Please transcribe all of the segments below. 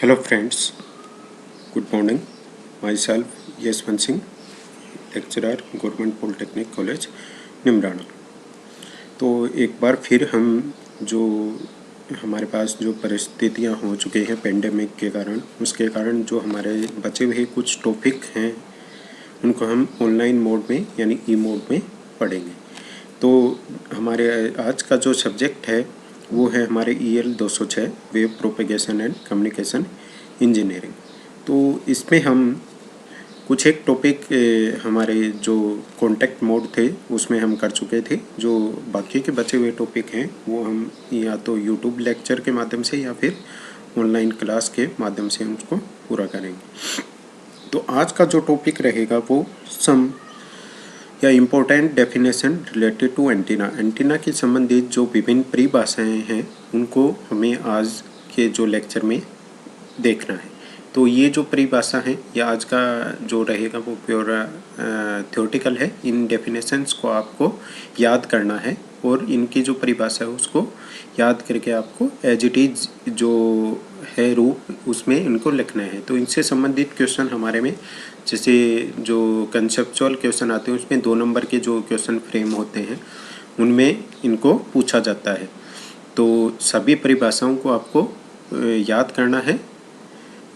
Hello friends, good morning. Myself Yashwant Singh, lecturer, Government Polytechnic College, Neemrana. तो एक बार फिर हम जो हमारे पास जो परिस्थितियां हो चुकी हैं पेंडेमिक के कारण, उसके कारण जो हमारे बचे हुए कुछ टॉपिक हैं उनको हम ऑनलाइन मोड में यानी ई मोड में पढ़ेंगे। तो हमारे आज का जो सब्जेक्ट है वो है हमारे EL 206 web propagation and communication engineering. तो इसमें हम कुछ एक टॉपिक हमारे जो कॉन्टैक्ट मोड थे उसमें हम कर चुके थे। जो बाकी के बचे हुए टॉपिक हैं वो हम या तो यूट्यूब लेक्चर के माध्यम से या फिर ऑनलाइन क्लास के माध्यम से हम उसको पूरा करेंगे। तो आज का जो टॉपिक रहेगा वो सम या important definition related to antenna. Antenna के संबंधित जो विभिन्न परिभाषाएं हैं उनको हमें आज के जो लेक्चर में देखना है। तो ये जो परिभाषा है या आज का जो रहेगा वो प्योर थ्योरेटिकल है। इन डेफिनेशंस को आपको याद करना है और इनकी जो परिभाषा है उसको याद करके आपको एज इट इज़ जो है रूप उसमें इनको लिखना है। तो इनसे संबंधित क्वेश्चन हमारे में जैसे जो कंसेप्चुअल क्वेश्चन आते हैं उसमें 2 नंबर के जो क्वेश्चन फ्रेम होते हैं उनमें इनको पूछा जाता है। तो सभी परिभाषाओं को आपको याद करना है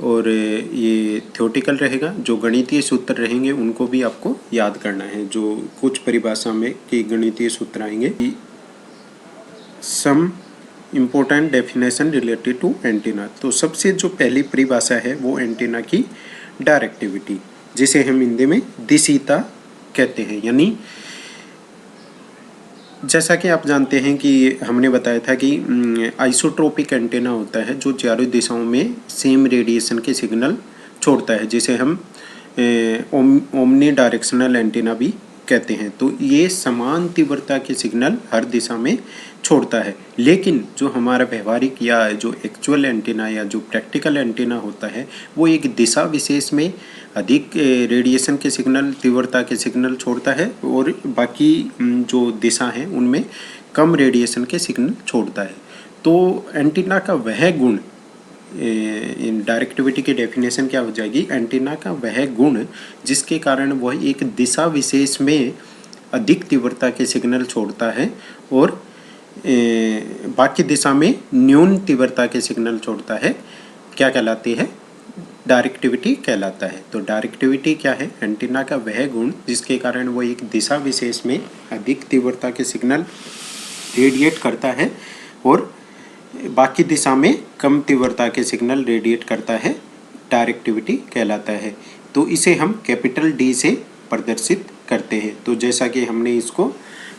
और ये थ्योरेटिकल रहेगा। जो गणितीय सूत्र रहेंगे उनको भी आपको याद करना है। जो कुछ परिभाषा में कि गणितीय सूत्र आएंगे। Some important definition related to antenna. तो सबसे जो पहली परिभाषा है वो एंटीना की डायरेक्टिविटी, जिसे हम हिंदी में दिशिता कहते हैं। यानी जैसा कि आप जानते हैं कि हमने बताया था कि आइसोट्रोपिक एंटीना होता है जो चारों दिशाओं में सेम रेडिएशन के सिग्नल छोड़ता है, जिसे हम ओमनी डायरेक्शनल एंटीना भी कहते हैं। तो ये समान तीव्रता के सिग्नल हर दिशा में छोड़ता है। लेकिन जो हमारा व्यवहारिक या जो एक्चुअल एंटीना या जो प्रैक्टिकल एंटीना होता है वो एक दिशा विशेष में अधिक रेडिएशन के सिग्नल तीव्रता के सिग्नल छोड़ता है और बाकी जो दिशा हैं उनमें कम रेडिएशन के सिग्नल छोड़ता है। तो एंटीना का वह गुण, इन डायरेक्टिविटी की डेफिनेशन क्या हो जाएगी, एंटीना का वह गुण जिसके कारण वह एक दिशा विशेष में अधिक तीव्रता के सिग्नल छोड़ता है और बाकी दिशा में न्यून तीव्रता के सिग्नल छोड़ता है, क्या कहलाती है, डायरेक्टिविटी कहलाता है। तो डायरेक्टिविटी क्या है, एंटीना का वह गुण जिसके कारण वो एक दिशा विशेष में अधिक तीव्रता के सिग्नल रेडिएट करता है और बाकी दिशा में कम तीव्रता के सिग्नल रेडिएट करता है, डायरेक्टिविटी कहलाता है। तो इसे हम कैपिटल D से प्रदर्शित करते हैं। तो जैसा कि हमने इसको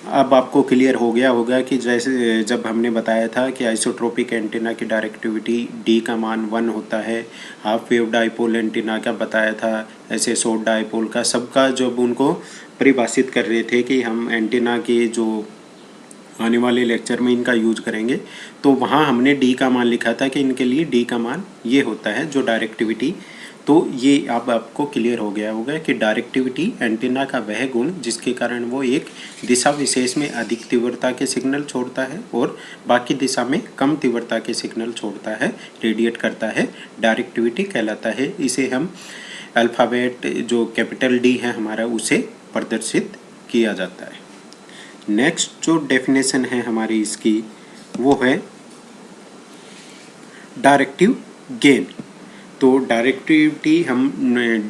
अब आपको क्लियर हो गया होगा कि जैसे जब हमने बताया था कि आइसोट्रोपिक एंटीना की डायरेक्टिविटी D का मान 1 होता है, हाफ वेव डाइपोल एंटीना का बताया था, ऐसे शॉर्ट डाइपोल का, सबका जब उनको परिभाषित कर रहे थे कि हम एंटीना के जो आने वाले लेक्चर में इनका यूज करेंगे, तो वहाँ हमने D का मान लिखा था कि इनके लिए D का मान ये होता है जो डायरेक्टिविटी। तो ये अब आपको क्लियर हो गया होगा कि डायरेक्टिविटी एंटीना का वह गुण जिसके कारण वो एक दिशा विशेष में अधिक तीव्रता के सिग्नल छोड़ता है और बाकी दिशा में कम तीव्रता के सिग्नल छोड़ता है, रेडिएट करता है, डायरेक्टिविटी कहलाता है। इसे हम अल्फ़ाबेट जो कैपिटल D है हमारा उसे प्रदर्शित किया जाता है। नेक्स्ट जो डेफिनेशन है हमारी इसकी वो है डायरेक्टिव गेन। तो डायरेक्टिविटी हम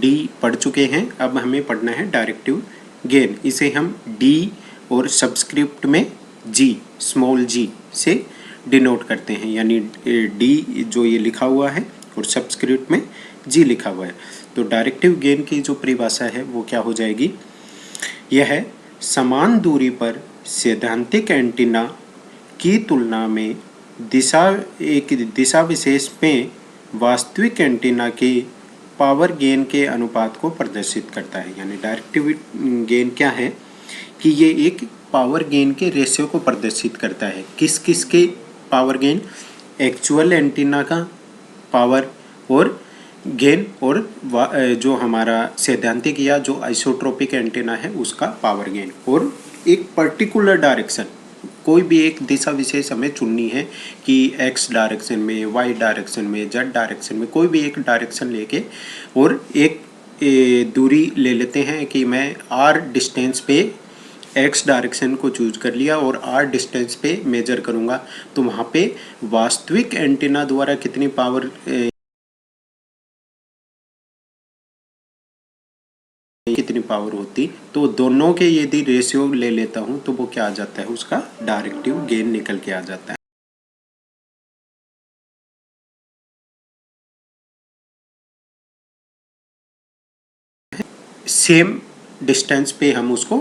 D पढ़ चुके हैं, अब हमें पढ़ना है डायरेक्टिव गेन। इसे हम D और सबस्क्रिप्ट में G, स्मॉल g से डिनोट करते हैं। यानी D जो ये लिखा हुआ है और सबस्क्रिप्ट में G लिखा हुआ है। तो डायरेक्टिव गेन की जो परिभाषा है वो क्या हो जाएगी, यह है समान दूरी पर सैद्धांतिक एंटीना की तुलना में एक दिशा विशेष में वास्तविक एंटीना के पावर गेन के अनुपात को प्रदर्शित करता है। यानी डायरेक्टिव गेन क्या है कि ये एक पावर गेन के रेशियो को प्रदर्शित करता है। किस किस के पावर गेन, एक्चुअल एंटीना का पावर और गेन और जो हमारा सैद्धांतिक या जो आइसोट्रोपिक एंटीना है उसका पावर गेन, और एक पर्टिकुलर डायरेक्शन, कोई भी एक दिशा विशेष हमें चुननी है कि एक्स डायरेक्शन में, वाई डायरेक्शन में, जेड डायरेक्शन में, कोई भी एक डायरेक्शन लेके और एक दूरी ले लेते हैं कि मैं आर डिस्टेंस पे एक्स डायरेक्शन को चूज कर लिया और आर डिस्टेंस पे मेजर करूँगा, तो वहाँ पे वास्तविक एंटीना द्वारा कितनी पावर होती, तो दोनों के यदि रेशियो ले लेता हूँ तो वो क्या आ जाता है, उसका डायरेक्टिव गेन निकल के आ जाता है। सेम डिस्टेंस पे हम उसको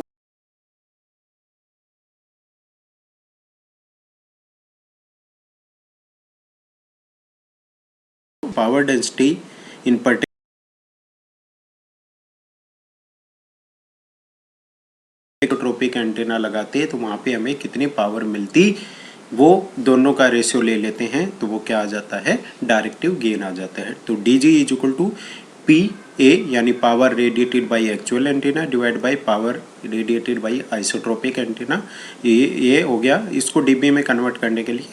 power density in isotropic antenna लगाते हैं तो वहाँ पे हमें कितनी पावर मिलती, वो दोनों का रेशियो ले लेते हैं तो वो क्या आ जाता है, डायरेक्टिव गेन आ जाता है। तो D G is equal to P A यानी power radiated by actual antenna divide by power radiated by isotropic antenna, ये हो गया। इसको डीबी में कन्वर्ट करने के लिए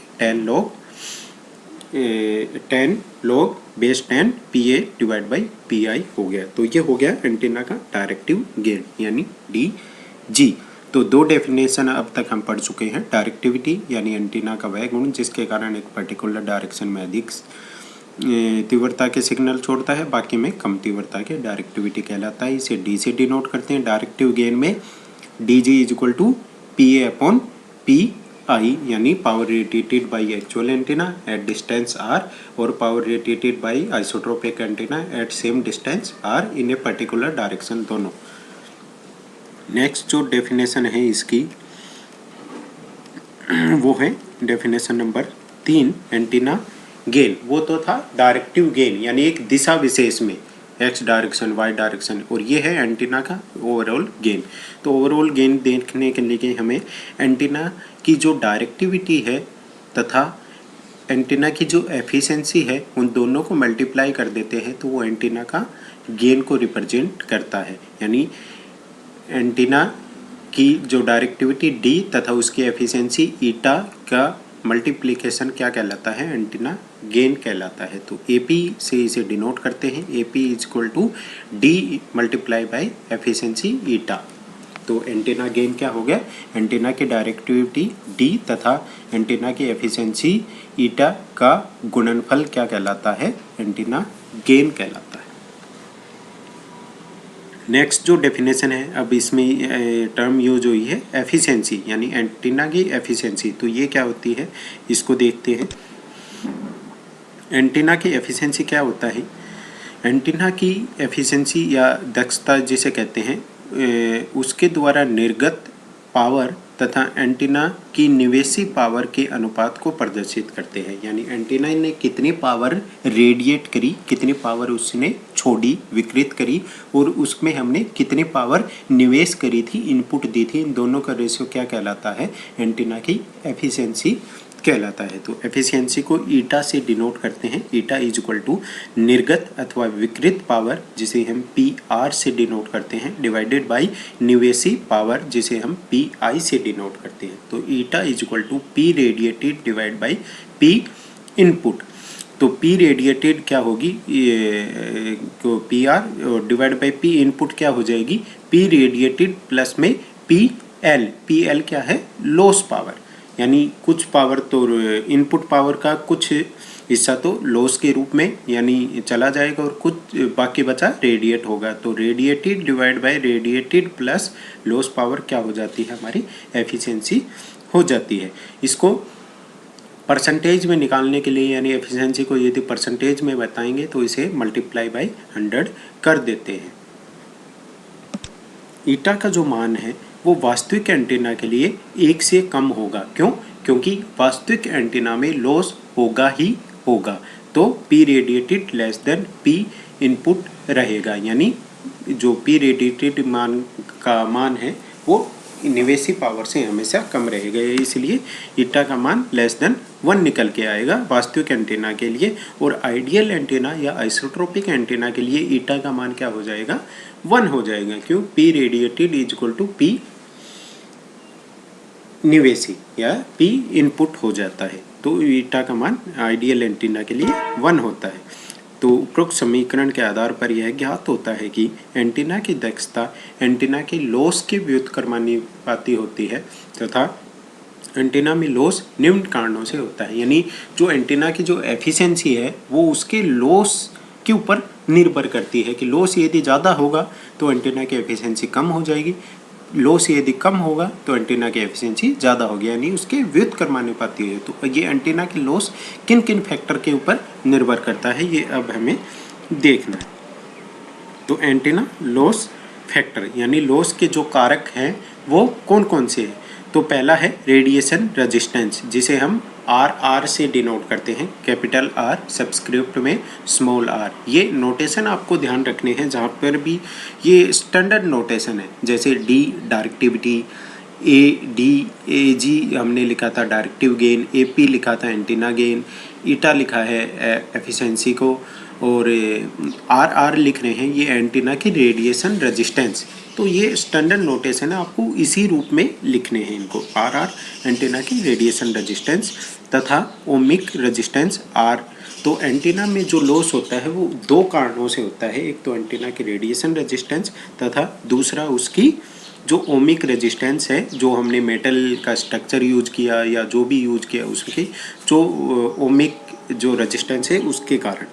10 log base 10 P A divide by P I हो गया। तो ये हो गया एंटीना का डायरेक्टिव गेन यानी डी जी। तो दो डेफिनेशन अब तक हम पढ़ चुके हैं, डायरेक्टिविटी यानी एंटीना का वह गुण जिसके कारण एक पर्टिकुलर डायरेक्शन में अधिक तीव्रता के सिग्नल छोड़ता है, बाकी में कम तीव्रता के, डायरेक्टिविटी कहलाता है। इसे डी से डिनोट करते हैं। डायरेक्टिव गेन में D G is equal to P A upon P I यानी power radiated by actual antenna at distance R और power radiated by isotropic antenna at same distance R in a particular direction, दोनों। Next जो definition है इसकी वो है definition number 3, antenna gain. वो तो था डायरेक्टिव गेन यानी एक दिशा विशेष में एक्स डायरेक्शन, वाई डायरेक्शन, और ये है एंटीना का ओवरऑल गेन। तो ओवरऑल गेन देखने के लिए हमें एंटीना की जो डायरेक्टिविटी है तथा एंटीना की जो एफिशिएंसी है उन दोनों को मल्टीप्लाई कर देते हैं तो वो एंटीना का गेन को रिप्रेजेंट करता है। यानी एंटीना की जो डायरेक्टिविटी डी तथा उसकी एफिशिएंसी ईटा का मल्टीप्लिकेशन क्या कहलाता है, एंटीना गेन कहलाता है। तो एपी से इसे डिनोट करते हैं, AP is equal to D multiply by efficiency eta. तो एंटीना गेन क्या हो गया, एंटीना की डायरेक्टिविटी डी तथा एंटीना की एफिशिएंसी ईटा का गुणनफल क्या कहलाता है, एंटीना गेन कहलाता है। नेक्स्ट जो डेफिनेशन है, अब इसमें टर्म यूज हुई है एफिशिएंसी यानी एंटीना की एफिशिएंसी। तो ये क्या होती है, इसको देखते हैं। एंटीना की एफिशिएंसी क्या होता है, एंटीना की एफिशिएंसी या दक्षता जिसे कहते हैं उसके द्वारा निर्गत पावर तथा एंटीना की निवेशी पावर के अनुपात को प्रदर्शित करते हैं। यानी एंटीना ने कितनी पावर रेडिएट करी, कितनी पावर उसने छोड़ी, विकृत करी, और उसमें हमने कितनी पावर निवेश करी थी, इनपुट दी थी, इन दोनों का रेशियो क्या कहलाता है, एंटीना की एफिशिएंसी कहलाता है। तो एफिशिएंसी को ईटा से डिनोट करते हैं। ईटा इज इक्वल टू निर्गत अथवा विकृत पावर जिसे हम पी आर से डिनोट करते हैं डिवाइडेड बाय निवेशी पावर जिसे हम पी आई से डिनोट करते हैं। तो eta is equal to P radiated divide by P input. तो पी रेडिएटेड क्या होगी, P R divide by P input क्या हो जाएगी, पी रेडिएटेड प्लस में पी एल। पी एल क्या है, लॉस पावर, यानी कुछ पावर तो इनपुट पावर का कुछ हिस्सा तो लॉस के रूप में यानी चला जाएगा और कुछ बाकी बचा रेडिएट होगा। तो radiated divide by radiated plus loss power क्या हो जाती है, हमारी एफिशिएंसी हो जाती है। इसको परसेंटेज में निकालने के लिए यानी एफिशिएंसी को यदि परसेंटेज में बताएंगे तो इसे मल्टीप्लाई बाय 100 कर देते हैं। ईटा का जो मान है वो वास्तविक एंटीना के लिए 1 से कम होगा। क्यों, क्योंकि वास्तविक एंटीना में लॉस होगा ही होगा। तो P radiated less than P input रहेगा, यानी जो पी रेडिएटेड मान है वो निवेशी पावर से हमेशा कम रहेगा, इसलिए ईटा का मान लेस देन 1 निकल के आएगा वास्तविक एंटीना के लिए। और आइडियल एंटीना या आइसोट्रोपिक एंटीना के लिए ईटा का मान क्या हो जाएगा, 1 हो जाएगा। क्यों, P radiated is equal to P निवेशी या P इनपुट हो जाता है। तो ईटा का मान आइडियल एंटीना के लिए 1 होता है। तो उपरोक्त समीकरण के आधार पर यह ज्ञात होता है कि एंटीना की दक्षता एंटीना की लॉस के व्युत्क्रमानुपाती होती है तथा एंटीना में लॉस निम्न कारणों से होता है। यानी जो एंटीना की जो एफिशिएंसी है वो उसके लॉस के ऊपर निर्भर करती है कि लॉस यदि ज़्यादा होगा तो एंटीना की एफिशिएंसी कम हो जाएगी, लॉस यदि कम होगा तो एंटीना की एफिशिएंसी ज़्यादा होगी, यानी उसके व्युत्क्रमानुपाती है। तो ये एंटीना की लॉस किन किन फैक्टर के ऊपर निर्भर करता है ये अब हमें देखना है। तो एंटीना लॉस फैक्टर यानी लॉस के जो कारक हैं वो कौन कौन से हैं। तो पहला है रेडिएशन रेजिस्टेंस, जिसे हम आर से डिनोट करते हैं, कैपिटल आर सब्सक्रिप्ट में स्मॉल आर। ये नोटेशन आपको ध्यान रखने हैं, जहाँ पर भी ये स्टैंडर्ड नोटेशन है। जैसे डी डायरेक्टिविटी, AG हमने लिखा था डायरेक्टिव गेन, AP लिखा था एंटीना गेन, ईटा लिखा है एफिशिएंसी को, और RR लिख रहे हैं ये एंटीना की रेडिएशन रेजिस्टेंस। तो ये स्टैंडर्ड नोटेशन है, आपको इसी रूप में लिखने हैं इनको। RR एंटीना की रेडिएशन रेजिस्टेंस तथा ओमिक रेजिस्टेंस R। तो एंटीना में जो लॉस होता है वो 2 कारणों से होता है, एक तो एंटीना की रेडिएशन रेजिस्टेंस तथा दूसरा उसकी जो ओमिक रेजिस्टेंस है, जो हमने मेटल का स्ट्रक्चर यूज किया या जो भी यूज किया उसकी जो ओमिक जो रेजिस्टेंस है उसके कारण।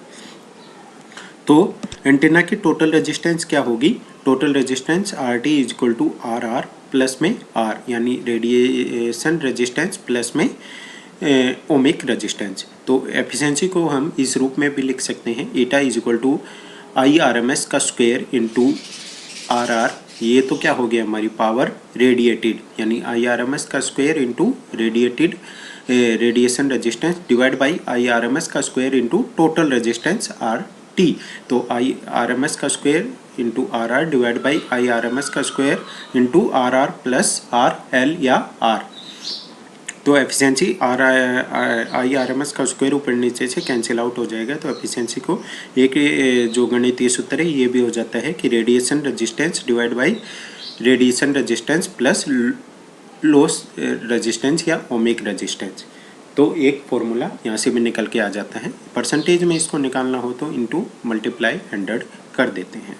तो एंटीना की टोटल रेजिस्टेंस क्या होगी, total resistance RT is equal to RR plus में R, यानी रेडिएशन रेजिस्टेंस प्लस में ओमिक रेजिस्टेंस। तो एफिशिएंसी को हम इस रूप में भी लिख सकते हैं, eta is equal to IRMS का स्क्वायर इंटू RR। ये तो क्या हो गया हमारी पावर रेडिएटेड, यानी IRMS का square into radiated radiation resistance divide by IRMS का square into total resistance RT। तो IRMS का square into RR divide by IRMS का square into RR plus RL या R। तो एफिशिएंसी IRMS का square ऊपर नीचे से कैंसिल आउट हो जाएगा। तो एफिशिएंसी को एक जो गणितीय सूत्र है ये भी हो जाता है कि radiation resistance divide by radiation resistance plus loss resistance या ओमिक रेजिस्टेंस। तो एक फॉर्मूला यहाँ से भी निकल के आ जाता है। परसेंटेज में इसको निकालना हो तो इंटू मल्टीप्लाई 100 कर देते हैं।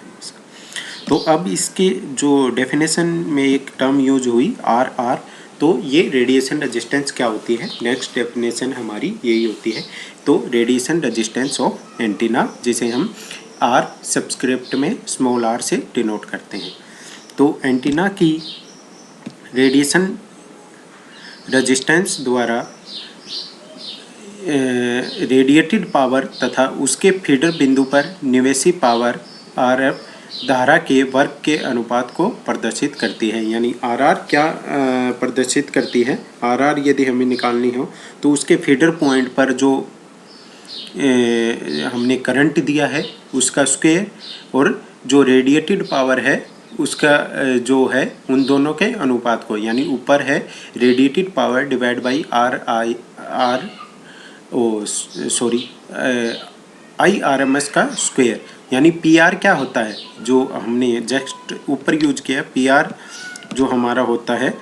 तो अब इसके जो डेफिनेशन में एक टर्म यूज हुई RR, तो ये रेडिएशन रेजिस्टेंस क्या होती है, नेक्स्ट डेफिनेशन हमारी यही होती है। तो रेडिएशन रेजिस्टेंस ऑफ एंटीना, जिसे हम R सब्सक्रिप्ट में स्मॉल r से डिनोट करते हैं। तो एंटीना की रेडिएशन रेजिस्टेंस द्वारा रेडिएटेड पावर तथा उसके फीडर बिंदु पर निवेशी पावर RF धारा के वर्ग के अनुपात को प्रदर्शित करती है। यानी RR क्या प्रदर्शित करती है, RR यदि हमें निकालनी हो तो उसके फीडर पॉइंट पर जो हमने करंट दिया है उसका स्क्वायर और जो रेडिएटेड पावर है उसका जो है उन दोनों के अनुपात को, यानी ऊपर है radiated power divide by IRMS का स्क्वायर, यानी PR क्या होता है जो हमने जस्ट ऊपर यूज किया, PR जो हमारा होता है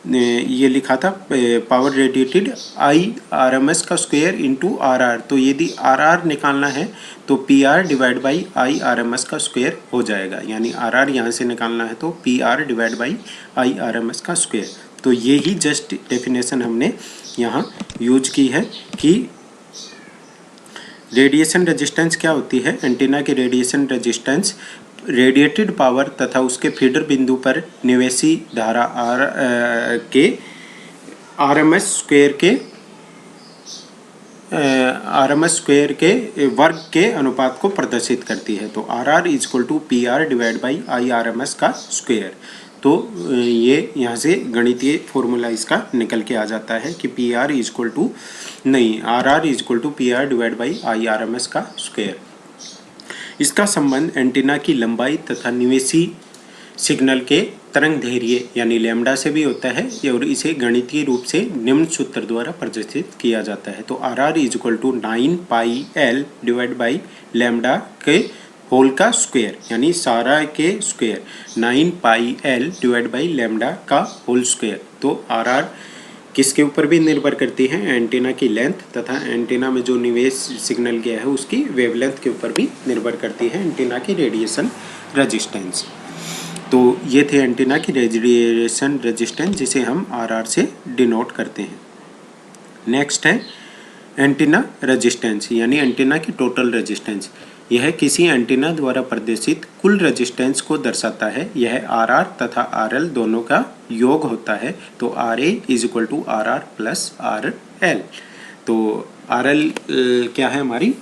ये लिखा था पावर रेडिएटेड IRMS का स्क्वायर इंटू RR। तो यदि RR निकालना है तो PR डिवाइड बाई IRMS का स्क्वायर हो जाएगा, यानी RR यहाँ से निकालना है तो PR डिवाइड बाई IRMS का स्क्वायर। तो ये ही जस्ट डेफिनेशन हमने यहाँ यूज की है कि रेडिएशन रेजिस्टेंस क्या होती है, एंटीना की रेडिएशन रेजिस्टेंस रेडिएटेड पावर तथा उसके फीडर बिंदु पर निवेशी धारा के RMS स्क्वायर के वर्ग के अनुपात को प्रदर्शित करती है। तो RR is equal to PR divide by IRMS का स्क्वायर। तो ये यहाँ से गणितीय फॉर्मूला इसका निकल के आ जाता है कि PR is equal to RR is equal to PR divide by IRMS का स्क्वायर। इसका संबंध एंटीना की लंबाई तथा निवेशी सिग्नल के तरंग दैर्घ्य यानी लैम्डा से भी होता है और इसे गणितीय रूप से निम्न सूत्र द्वारा प्रदर्शित किया जाता है। तो RR is equal to 9πL divide by lambda के होल का स्क्वायर, यानी सारा के square 9πL divide by lambda का होल स्क्वायर। तो RR किसके ऊपर भी निर्भर करती है, एंटीना की लेंथ तथा एंटीना में जो निवेश सिग्नल गया है उसकी वेवलेंथ के ऊपर भी निर्भर करती है एंटीना की रेडिएशन रेजिस्टेंस। तो ये थे एंटीना की रेडिएशन रेजिस्टेंस जिसे हम आरआर से डिनोट करते हैं। नेक्स्ट है एंटीना रेजिस्टेंस यानी एंटीना की टोटल रेजिस्टेंस। यह किसी एंटीना द्वारा प्रदर्शित कुल रेजिस्टेंस को दर्शाता है। यह आरआर तथा आरएल दोनों का योग होता है। तो R A is equal to are are plus R L. तो आर एल क्या है, हमारी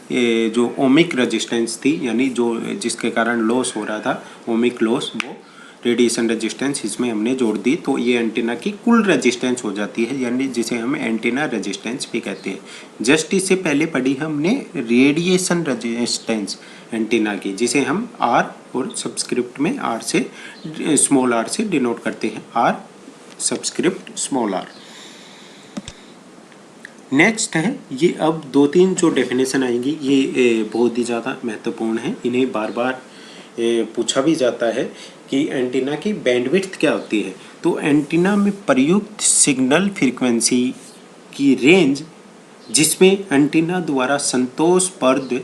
जो ओमिक रेजिस्टेंस थी यानी जो जिसके कारण लॉस हो रहा था, ओमिक लॉस, वो रेडिएशन रेजिस्टेंस इसमें हमने जोड़ दी। तो ये एंटीना की कुल रेजिस्टेंस हो जाती है यानी जिसे हम एंटीना रेजिस्टेंस भी कहते हैं। जस्ट इससे पहले पढ़ी हमने रेडिएशन रेजिस्टेंस एंटीना की, जिसे हम आर और सबस्क्रिप्ट में आर से स्मॉल आर से डिनोट करते हैं, are subscript small are. Next है ये, अब 2-3 जो डेफिनेशन आएंगी ये बहुत ही ज़्यादा महत्वपूर्ण है। इन्हें बार बार पूछा भी जाता है कि एंटीना की बैंडविड्थ क्या होती है। तो एंटीना में प्रयुक्त सिग्नल फ्रीक्वेंसी की रेंज जिसमें एंटीना द्वारा संतोषप्रद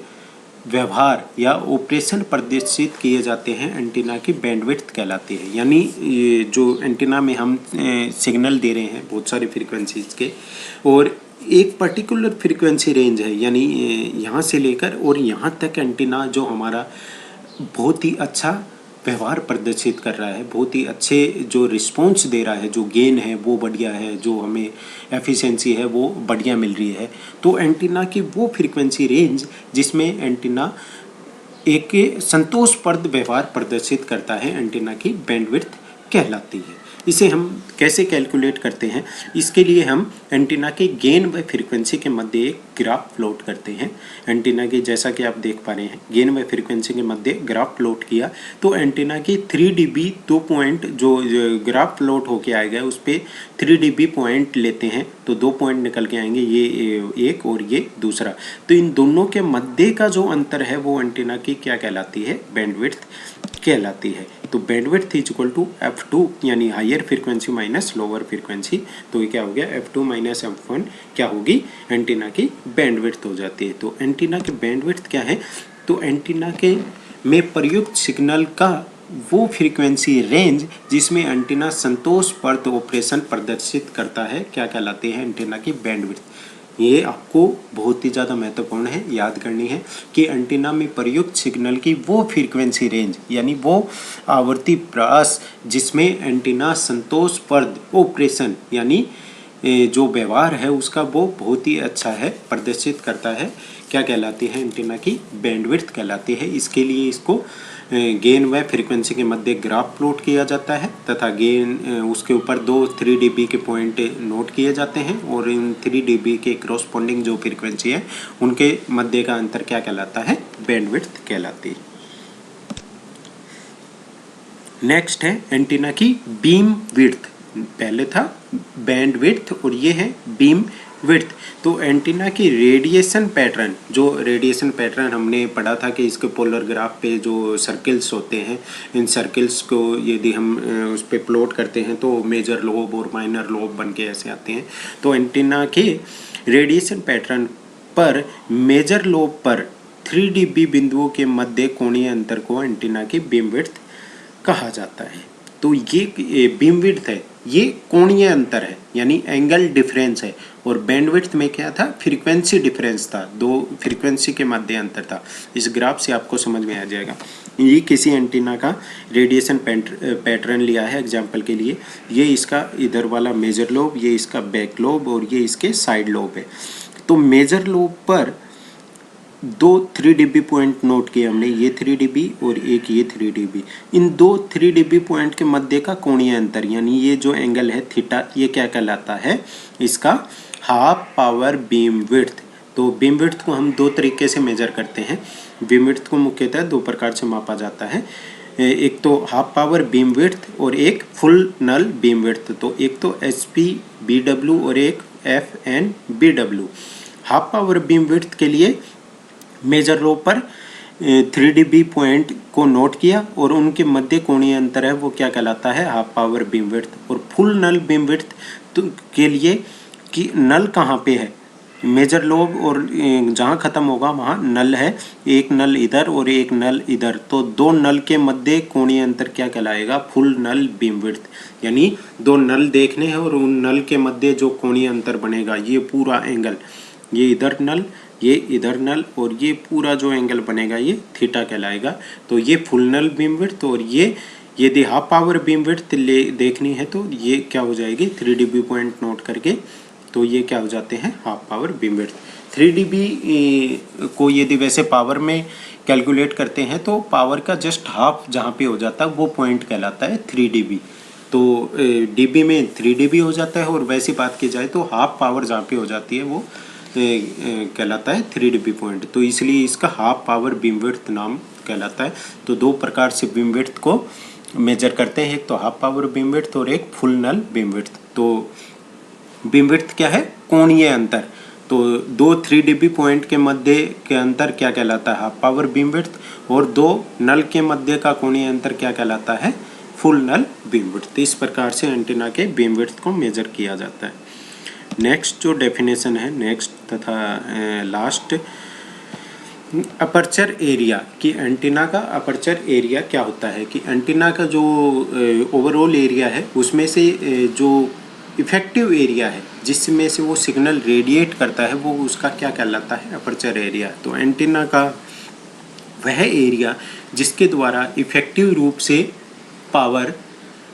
व्यवहार या ऑपरेशन प्रदर्शित किए जाते हैं एंटीना की बैंडविड्थ कहलाती है। यानी जो एंटीना में हम सिग्नल दे रहे हैं बहुत सारी फ्रीक्वेंसीज के, और एक पर्टिकुलर फ्रीक्वेंसी रेंज है यानी यहाँ से लेकर और यहाँ तक एंटीना जो हमारा बहुत ही अच्छा व्यवहार प्रदर्शित कर रहा है, बहुत ही अच्छे जो रिस्पॉन्स दे रहा है, जो गेन है वो बढ़िया है, जो हमें एफिशिएंसी है वो बढ़िया मिल रही है। तो एंटीना की वो फ्रीक्वेंसी रेंज जिसमें एंटीना एक संतोषप्रद व्यवहार प्रदर्शित करता है एंटीना की बैंडविड्थ कहलाती है। इसे हम कैसे कैलकुलेट करते हैं, इसके लिए हम एंटीना के गेन व फ्रीक्वेंसी के मध्य एक ग्राफ प्लॉट करते हैं। एंटीना की जैसा कि आप देख पा रहे हैं गेन व फ्रीक्वेंसी के मध्य ग्राफ प्लॉट किया तो एंटीना की 3 dB 2 पॉइंट जो ग्राफ प्लॉट होके आएगा उस पर 3 dB पॉइंट लेते हैं तो 2 पॉइंट निकल के आएंगे, ये एक और ये दूसरा। तो इन दोनों के मध्य का जो अंतर है वो एंटीना की क्या कहलाती है, बैंडविड्थ कहलाती है। तो bandwidth is equal to F2 यानी higher frequency minus lower frequency. तो ये क्या हो गया, F2 माइनस F1 क्या होगी, एंटीना की बैंडविड्थ हो जाती है। तो एंटीना की बैंडविड्थ क्या है, तो एंटीना के में प्रयुक्त सिग्नल का वो फ्रीक्वेंसी रेंज जिसमें एंटीना संतोषप्रद ऑपरेशन प्रदर्शित करता है क्या कहलाती है, एंटीना की बैंडविड्थ। ये आपको बहुत ही ज़्यादा महत्वपूर्ण है, याद करनी है कि एंटीना में प्रयुक्त सिग्नल की वो फ्रीक्वेंसी रेंज यानी वो आवर्ती प्रयास जिसमें एंटीना संतोषप्रद ऑपरेशन यानी जो व्यवहार है उसका वो बहुत ही अच्छा है प्रदर्शित करता है क्या कहलाती है, एंटीना की बैंडविड्थ कहलाती है। इसके लिए इसको गेन व फ्रीक्वेंसी के मध्य ग्राफ प्लॉट किया जाता है तथा गेन उसके ऊपर 3 dB के पॉइंट नोट किए जाते हैं और इन 3 dB के क्रॉसपोंडिंग जो फ्रीक्वेंसी है उनके मध्य का अंतर क्या कहलाता है, बैंडविड्थ कहलाती है। नेक्स्ट है एंटीना की बीम विड्थ। पहले था बैंडविड्थ और ये है बीम विड्थ। तो एंटीना की रेडिएशन पैटर्न, जो रेडिएशन पैटर्न हमने पढ़ा था कि इसके पोलर ग्राफ पे जो सर्कल्स होते हैं, इन सर्कल्स को यदि हम उस पर प्लॉट करते हैं तो मेजर लोब और माइनर लोब बन के ऐसे आते हैं। तो एंटीना के रेडिएशन पैटर्न पर मेजर लोब पर 3 dB बिंदुओं के मध्य कोणीय अंतर को एंटीना की बीम विड्थ कहा जाता है। तो ये बीम विड्थ है, ये कोणीय अंतर है यानी एंगल डिफरेंस है, और बैंडविड्थ में क्या था, फ्रीक्वेंसी डिफरेंस था, दो फ्रीक्वेंसी के मध्य अंतर था। इस ग्राफ से आपको समझ में आ जाएगा। ये किसी एंटीना का रेडिएशन पैटर्न लिया है एग्जांपल के लिए, ये इसका इधर वाला मेजर लोब, ये इसका बैक लोब और ये इसके साइड लोब है। तो मेजर लोब पर 3 dB पॉइंट नोट किए हमने, ये 3 dB और एक ये 3 dB। इन 3 dB पॉइंट के मध्य का कोणीय अंतर यानी ये जो एंगल है थीटा, ये क्या कहलाता है, इसका हाफ पावर बीम विड्थ। तो बीम विड्थ को हम 2 तरीके से मेजर करते हैं। बीम विड्थ को मुख्यतः 2 प्रकार से मापा जाता है, एक तो हाफ पावर बीम विड्थ और एक फुल नल बीम विड्थ। तो एक तो SPBW और एक FNBW। Half power beam width के लिए मेजर लोब पर 3 dB पॉइंट को नोट किया और उनके मध्य कोणीय अंतर है वो क्या कहलाता है, हाफ पावर बीम विड्थ। और फुल नल बीम विड्थ के लिए कि नल कहाँ पे है, मेजर लोब और जहाँ ख़त्म होगा वहाँ नल है, एक नल इधर और एक नल इधर, तो दो नल के मध्य कोणीय अंतर क्या कहलाएगा, फुल नल बीम विड्थ। यानी दो नल देखने हैं और उन नल के मध्य जो कोणीय अंतर बनेगा, ये पूरा एंगल, ये इधर नल, ये इधर नल और ये पूरा जो एंगल बनेगा ये थीटा कहलाएगा। तो ये फुल नल बीम विड्थ, और ये यदि हाफ पावर बीम विड्थ देखनी है तो ये क्या हो जाएगी, 3 dB पॉइंट नोट करके, तो ये क्या हो जाते हैं, half power beam width. 3 dB को यदि वैसे पावर में कैलकुलेट करते हैं तो पावर का जस्ट हाफ जहाँ पे हो जाता है वो पॉइंट कहलाता है 3 dB। तो dB में 3 dB हो जाता है, और वैसी बात की जाए तो हाफ पावर जहाँ पे हो जाती है वो कहलाता है 3 dB पॉइंट। तो इसलिए इसका हाफ पावर बीम विड्थ नाम कहलाता है। तो दो प्रकार से बीम विड्थ को मेजर करते हैं, एक तो हाफ पावर बीम विड्थ और एक फुल नल बीम विड्थ। तो बीम विड्थ क्या है, कोणीय अंतर। तो दो 3 dB पॉइंट के मध्य के अंतर क्या कहलाता है, हाफ पावर बीम विड्थ, और दो नल के मध्य का कोणीय अंतर क्या कहलाता है, फुल नल बीम विड्थ। इस प्रकार से एंटीना के बीम विड्थ को मेजर किया जाता है। नेक्स्ट जो डेफिनेशन है, नेक्स्ट तथा लास्ट, अपर्चर एरिया, कि एंटीना का अपर्चर एरिया क्या होता है, कि एंटीना का जो ओवरऑल एरिया है उसमें से जो इफेक्टिव एरिया है जिसमें से वो सिग्नल रेडिएट करता है वो उसका क्या कहलाता है, अपर्चर एरिया। तो एंटीना का वह एरिया जिसके द्वारा इफेक्टिव रूप से पावर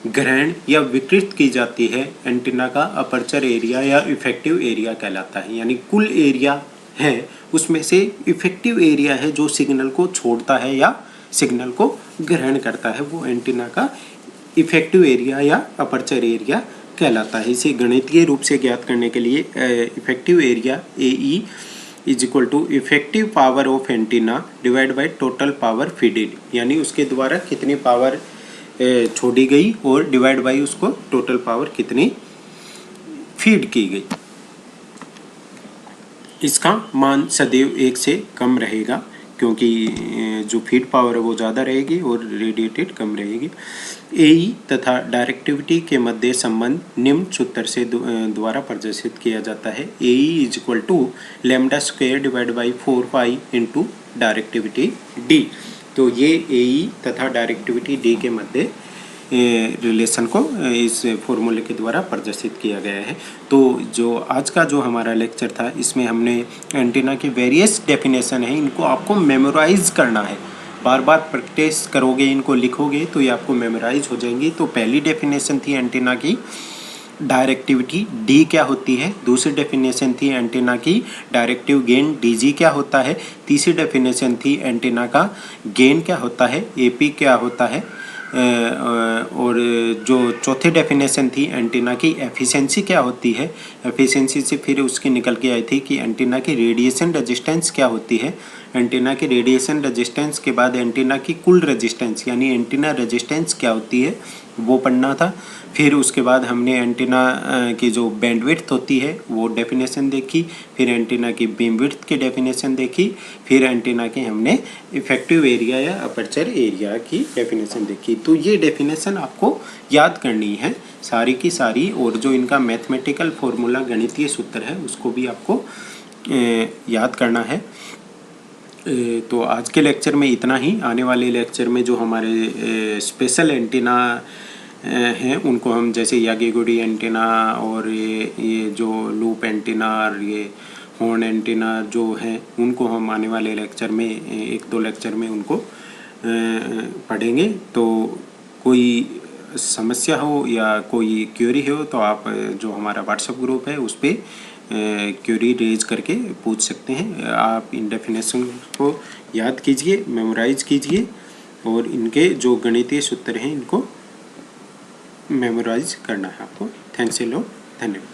ग्रहण या विकृत की जाती है, एंटीना का अपर्चर एरिया या इफेक्टिव एरिया कहलाता है। यानी कुल एरिया है उसमें से इफेक्टिव एरिया है जो सिग्नल को छोड़ता है या सिग्नल को ग्रहण करता है, वो एंटीना का इफेक्टिव एरिया या अपर्चर एरिया कहलाता है। इसे गणितीय रूप से ज्ञात करने के लिए effective area AE is equal to effective power of antenna divide by total power feeded, यानी उसके द्वारा कितनी पावर छोड़ी गई और डिवाइड बाई उसको टोटल पावर कितनी फीड की गई। इसका मान सदैव 1 से कम रहेगा क्योंकि जो फीड पावर है वो ज़्यादा रहेगी और रेडिएटेड कम रहेगी। AE तथा डायरेक्टिविटी के मध्य संबंध निम्न सूत्र से द्वारा प्रदर्शित किया जाता है। AE is equal to lambda square divide by 4 into directivity D। तो ये AE तथा डायरेक्टिविटी D के मध्य रिलेशन को इस फॉर्मूले के द्वारा प्रदर्शित किया गया है। तो जो आज का जो हमारा लेक्चर था इसमें हमने एंटीना की वेरियस डेफिनेशन है, इनको आपको मेमोराइज करना है। बार बार प्रैक्टिस करोगे, इनको लिखोगे तो ये आपको मेमोराइज हो जाएंगी। तो पहली डेफिनेशन थी एंटीना की डायरेक्टिविटी D क्या होती है, दूसरी डेफिनेशन थी एंटीना की डायरेक्टिव गेन DG क्या होता है, तीसरी डेफिनेशन थी एंटीना का गेन क्या होता है, AP क्या होता है, और जो चौथी डेफिनेशन थी एंटीना की एफिशिएंसी क्या होती है। एफिशिएंसी से फिर उसकी निकल के आई थी कि एंटीना की रेडिएशन रेजिस्टेंस क्या होती है। एंटीना की रेडिएशन रेजिस्टेंस के बाद एंटीना की कुल रेजिस्टेंस यानी एंटीना रेजिस्टेंस क्या होती है वो पढ़ना था। फिर उसके बाद हमने एंटीना की जो बैंडविड्थ होती है वो डेफिनेशन देखी, फिर एंटीना की बीम विड्थ की डेफिनेशन देखी, फिर एंटीना की हमने इफेक्टिव एरिया या अपर्चर एरिया की डेफिनेशन देखी। तो ये डेफिनेशन आपको याद करनी है सारी की सारी, और जो इनका मैथमेटिकल फॉर्मूला गणितीय सूत्र है उसको भी आपको याद करना है। तो आज के लेक्चर में इतना ही। आने वाले लेक्चर में जो हमारे स्पेशल एंटीना हैं उनको हम जैसे यागी-उडी एंटीना और ये जो लूप एंटीना और ये हॉर्न एंटीना जो हैं उनको हम आने वाले लेक्चर में 1-2 लेक्चर में उनको पढ़ेंगे। तो कोई समस्या हो या कोई क्वेरी हो तो आप जो हमारा व्हाट्सएप ग्रुप है उस पर क्वेरी रेज करके पूछ सकते हैं। आप इन डेफिनेशन को याद कीजिए, मेमोराइज कीजिए और इनके जो गणितीय सूत्र हैं इनको मेमोराइज करना है आपको। थैंक्स ए लॉट, धन्यवाद।